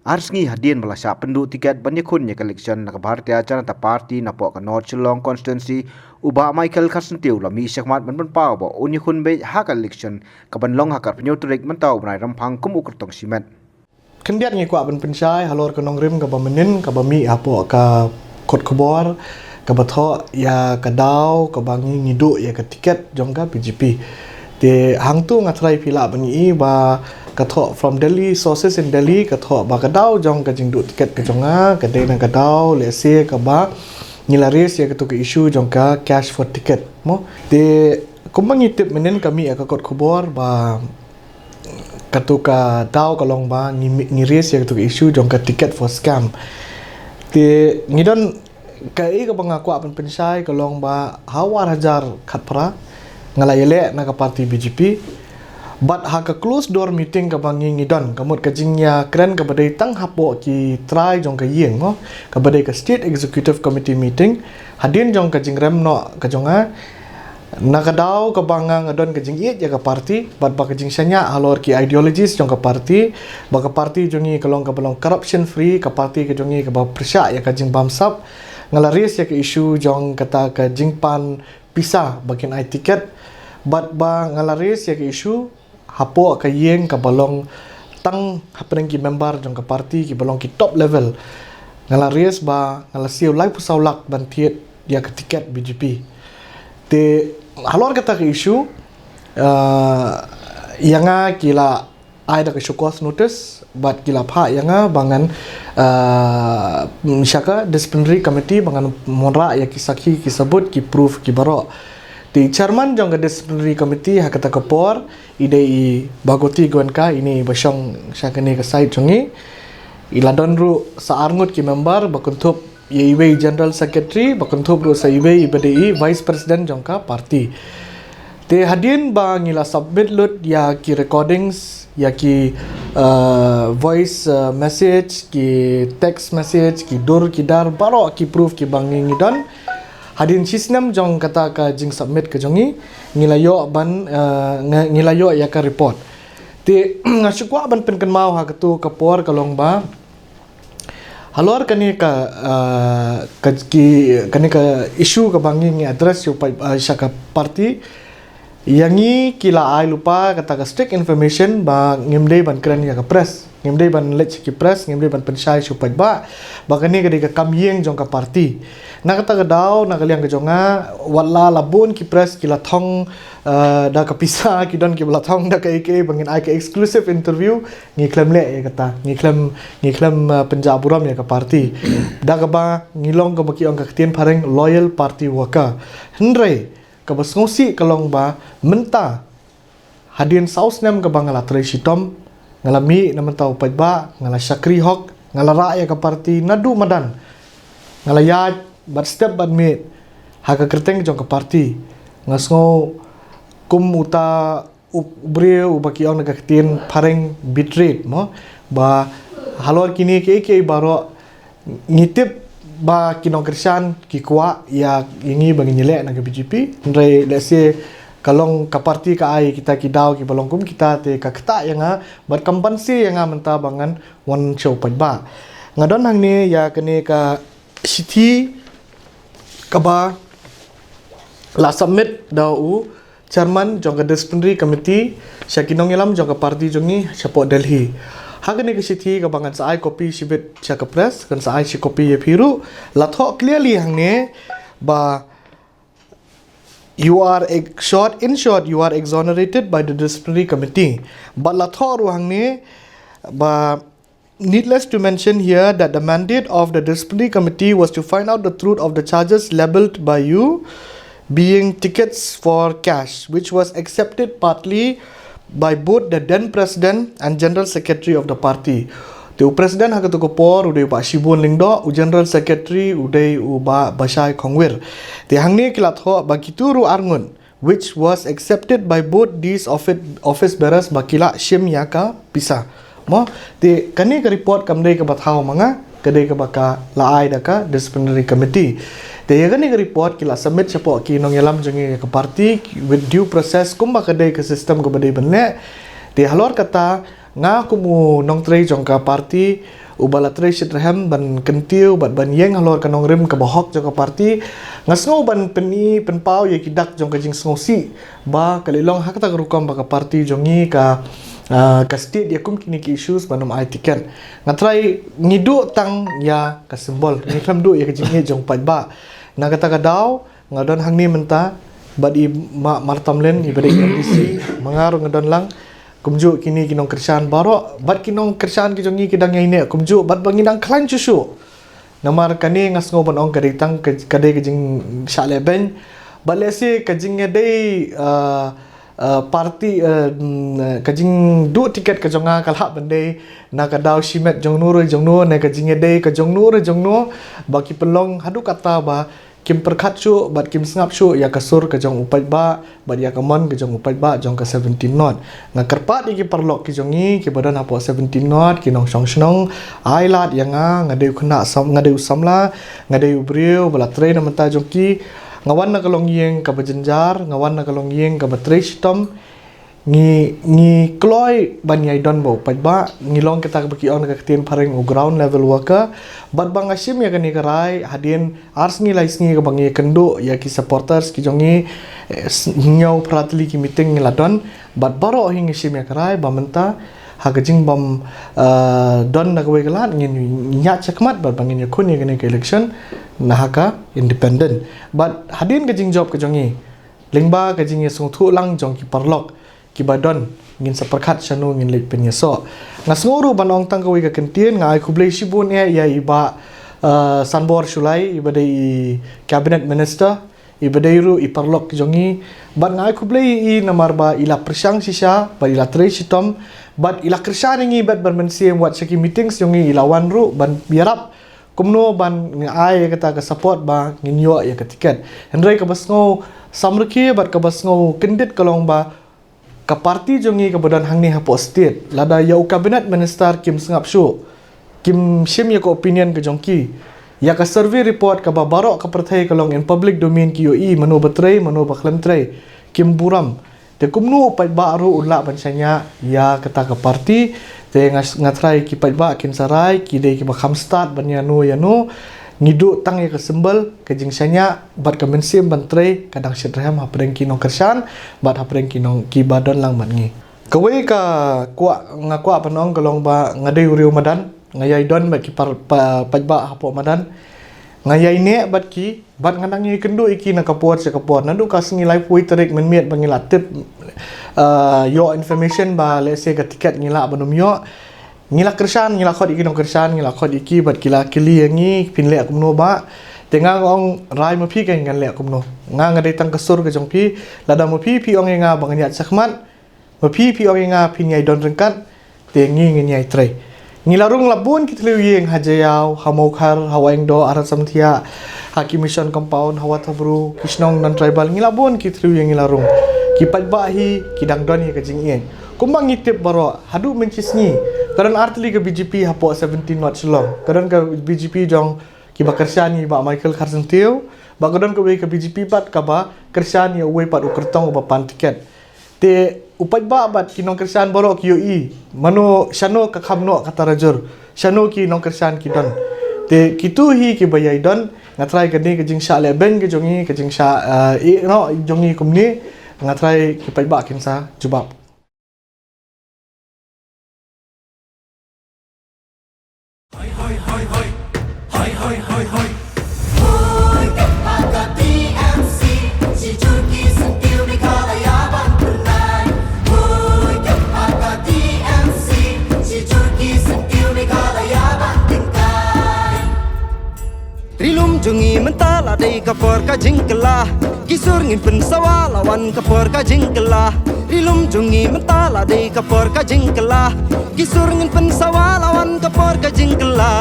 Arsngi hadin melasap penduk tiket banyak kun yak election nak Bharatiya Janata Party napok ke North Shillong constituency ubah Michael Karsentiu lami syakmat men pau bo unya kun be hak election ke banlong hakar penyutrik mentau benai rampang kum ukertong simet. Kendiat ngi kwa ben pencai halor ke nongrim ke bamenin ke bami apo ke kot kebor ke betho ya ke dau ke bangi ngiduk ya ke tiket jongka PGP. Di hang tu ngatrai pila bani ba kathok from Delhi sources in Delhi kathok ba kadau jong ka jingdu tiket ke jonga ke de nang kadau le se ka ba nilaris ya ketu ke issue jong ka cash for ticket mo de kumbang itip menen kami ka kot khobor ba katu ka dau ka long ba niris ya ketu ke issue jong ka ticket for scam de ngidon ka e ka banga kwa pensai ka long ba hawar hajar khatpra ngalayele na ka party BJP. But haka close door meeting ka bangi ngidon kamut ka jingya kren ka badai tang hapo ki try jong ka yeng mo ka badai ka state executive committee meeting hadin jong ka jingrem no ka jonga nakadaw ka banga ngadon ka jing ya ka party but ba ka jing sanya halor ki ideologies jong ka party ba ka party jongi kalong ka balong corruption free ka party ka jongi ka ba persya ya ka jing bamsap ngalaris ya ka issue jong kata ka jing pan pisah bagian ai tiket but ba ngalaris ya ka issue hapo ka yeng ka balong tang hapeng ki member jong ka party ki balong ki top level ngala ries ba ngala siu lai pusaulak ban tiet ya ka tiket BJP te halor kata ka issue yanga kila ada ka shokos notice but kila pha yanga bangan syaka disciplinary committee bangan monra ya ki sakhi ki sabut ki proof ki baro di chairman jong ka disciplinary committee hakata kapor idei bagoti gwanka ini basyong syakane ka site jongi iladon ru saarngut ki member bakuntup yeiwe general secretary bakuntup ru saiwe ibadei vice president jong ka party te hadin ba ngila submit lut ya ki recordings ya ki voice message ki text message ki dur ki dar baro ki proof ki bangi ngidon hadin sistem jong kata ka jing submit ke jongi ngilayo ban ngilayo ya ka report ti ngasukwa ban pen kan mau ha ketu kapor kalong ba halor kani ka kani ka issue ka bangi ngi address yu syaka party yangi kila ai lupa kata ka strict information ba ngimdei ban kran ya ka press ngimdei ban lech ki press ngimdei ban pensyai supaya ba kani ka kamyeng jong ka party na kata ka daw na kaliang ka jonga wala labun ki press kila thong da ka pisa ki don ki bala thong da ka ek bangin ai ka exclusive interview ngi claim le ya kata ngi claim Punjab Buram ya ka party da ka ba ngilong ka baki ong ka tien phareng loyal party worker hendrai ka basngosi kalong ba menta hadin saus nem ka bangala tre sitom ngalami namantau pajba ngala syakri hok ngala ra ya ka party nadu madan ngala yaj but step but mate haka kerteng jong ka party ngasngo kum uta ubre ubaki ong nagatin pareng bitrate mo ba halor kini ke baro ngitip ba kinong kersan ki kwa ya ingi bangi nyelek nang BJP ndre let's say kalong ka party ka ai kita ki daw ki balong kum kita te ka kta yanga bar kompansi yanga menta bangan one show pajba ngadon hang ni ya kene ka city kaba la submit daw chairman jong ka disciplinary committee syakinong ilam jong ka party jongi support Delhi hagani ke city ka bangan sa ai copy sibet chaka press kan sa ai si copy ye phiru la tho clearly hang ne ba you are in short you are exonerated by the disciplinary committee but la tho ru hang ne ba needless to mention here that the mandate of the disciplinary committee was to find out the truth of the charges labelled by you being tickets for cash, which was accepted partly by both the then president and general secretary of the party. The president haka to kopor uday ba Shibun Lingdo, general secretary uday ba Bashai Kongwir. The hangni kilat ho bagituru arngun, which was accepted by both these office bearers bakila shim yaka pisa. Mo ti kani ka report kamdei ka bathaw mga kadai ka baka laai da ka disciplinary committee te kani ka report kila submit chapo ki nong yalam jongi ka party with due process kumba kadai ka system ka badai banle te halor kata nga kumu nong trei jong ka party ubalatre Shitrehem ban kentiu ban yeng halor kanong rim ka bahok jong ka parti ngasngo ban peni penpau ye kidak jong ka jing si ba kalilong hakta rukom ba ka parti jongi ka state ya kum kini ki issues banum ai tiken ngatrai ngidu tang ya ka simbol ngiklam du ya ka jing jong ba na kata ka daw ngadon hangni menta badi martamlen ibade NDC mengaru ngadon lang kumju kini kinong kersan baro bat kinong kersan ki jongi kidang ini kumju bat bangidang klan cusu namar kani ngasngo ban ong kaditang kadai kajing shale ben balesi kajing dei parti kajing du tiket ka jonga kalha bende na kadaw shimet jongno na kajing dei ka jongno baki pelong hadu kata ba kim perkhat chu bat kim sngap chu ya kasur ka jong upai ba bat ya kamon ka jong upai ba jong ka 17 not na karpat iki perlok ki jongi ki badan apo 17 not ki nong song ai lat yanga ngadeu khna sam ngadeu samla ngadeu briu bala train menta jong ki ngawan na kalong yeng ka bajenjar ngawan na kalong yeng ka batrei stom ngi kloi banyai don bo ba ngilong kita baki on ka tin paring ground level worker bat bang asim ya kani karai hadin ars ngi lais ngi ka bangi kendo ya ki supporters ki jongi nyau pratli ki meeting ngi ladon bat baro hing asim ya karai bamenta hagajing bam don na kwe kalat ngin nya chakmat bat bangin ya kun ya kani ka election na haka independent bat hadin kajing job ka jongi lingba kajing ya sung thu lang jong ki parlok ki badon ngin saperkhat chanu ngin lek penyeso ngasnguru banong tang kawi ka kentien ngai kublei shibun ya iba sanbor shulai iba dei cabinet minister iba dei ru iparlok jongi ban ngai kublei namar ba ila persang sisa ba ila tre sitom bat ila kersa ngi bat bermensi buat seki meetings jongi ilawan ru ban biarap kumno ban ngai kata ka support ba ngin yo ya ketiket hendrai ka basngo samrki bat ka basngo kendit kalong ba ka parti jongi ka badan hangni hapo state lada ya cabinet minister kim sngap shu kim shim ya ko opinion ka jongki ya ka survey report ka babaro ka prathai kalong in public domain ki oi mano batrei mano baklam trei kim buram te kumnu pai ba ru ulla bansanya ya kata ka parti te ngatrai ki pai ba kin sarai ki dei ki bakham start banya no ya no ngidu tang ya kesembel kejing sanya bat ka mensim bantrei kadang sidraham hapreng ki nong kersan bat hapreng ki nong ki badon lang mangi kawai ka kwa ngakwa panong kalong ba ngadei uriu madan ngayai don bat ki pajba hapo madan ngayai ne bat ki bat ngandang ni kendu iki na kapuat se kapuat nandu ka singi lai pui terik menmiet bangilat tip yo information ba lese ka tiket ngila banum yo ngila kersan ngila khod iki nong kersan ngila khod iki bat kila kili yangi pinle akumno ba tengang ong rai mapi kan ngan le akumno nga ngadai tang kasur ka jongpi lada mapi pi ong nga banganyat sakmat mapi pi ong nga pinyai don rengkat tengi ngenyai tre ngila rung labun kitliu yeng hajayau hamokhar hawaing do arat samthia haki mission compound hawat habru kisnong non tribal ngila bun kitliu yeng ngila rung kipat bahi kidang don hi ka jing yen kumbang ngitip baro hadu mencisngi kadang artli ke BJP hapo 17 not long kadang ke BJP jong ki bakersiani ba Michael Carsentiu ba kadang ke BJP pat ka ba kersiani we pat ukertong ba pan tiket te upat ba bat kinong kersian baro ki ui mano shano ka khamno kata rajur shano ki nong kersian ki don te kitu hi ki bayai don ngatrai ke ni ke jing sha le ben ke jongi ke jing sha no jongi kumni ngatrai ki pai ba kin sa jubab Jungi mentala dei kapor ka jingkela kisur ngin pen sawalawan kapor ka jingkela rilum jungi mentala dei kapor ka jingkela kisur ngin pen sawalawan kapor ka jingkela